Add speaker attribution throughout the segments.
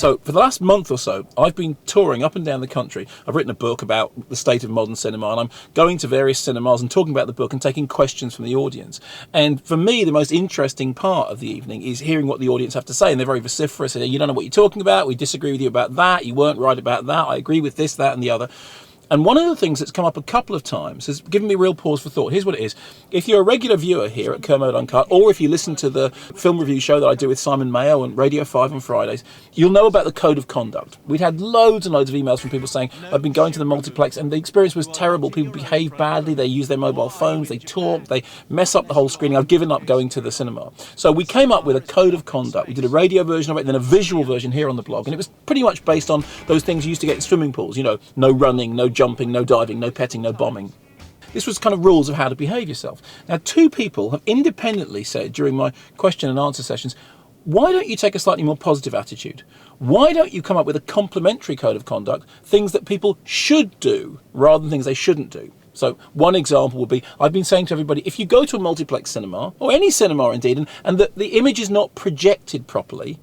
Speaker 1: So for the last month or so, I've been touring up and down the country. I've written a book about the state of modern cinema, and I'm going to various cinemas and talking about the book and taking questions from the audience. And for me, the most interesting part of the evening is hearing what the audience have to say. And they're very vociferous. You don't know what you're talking about. We disagree with you about that. You weren't right about that. I agree with this, that, and the other. And one of the things that's come up a couple of times has given me real pause for thought. Here's what it is. If you're a regular viewer here at Kermode Uncut, or if you listen to the film review show that I do with Simon Mayo on Radio 5 on Fridays, you'll know about the code of conduct. We'd had loads and loads of emails from people saying, I've been going to the multiplex and the experience was terrible. People behave badly. They use their mobile phones. They talk. They mess up the whole screening. I've given up going to the cinema. So we came up with a code of conduct. We did a radio version of it and then a visual version here on the blog. And it was pretty much based on those things you used to get in swimming pools. You know, no running, no jumping, no diving, no petting, no bombing. This was kind of rules of how to behave yourself. Now, two people have independently said during my question and answer sessions, why don't you take a slightly more positive attitude? Why don't you come up with a complementary code of conduct, things that people should do rather than things they shouldn't do? So one example would be, I've been saying to everybody, if you go to a multiplex cinema, or any cinema indeed, and the image is not projected properly,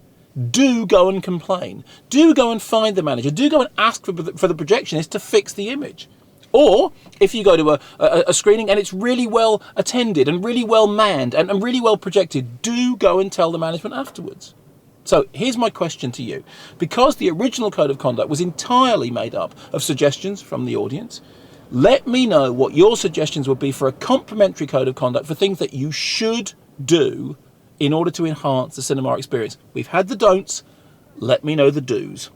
Speaker 1: do go and complain. Do go and find the manager. Do go and ask for the projectionist to fix the image. Or if you go to a screening and it's really well attended and really well manned and really well projected, do go and tell the management afterwards. So here's my question to you. Because the original code of conduct was entirely made up of suggestions from the audience, let me know what your suggestions would be for a complementary code of conduct for things that you should do in order to enhance the cinema experience. We've had the don'ts, let me know the do's.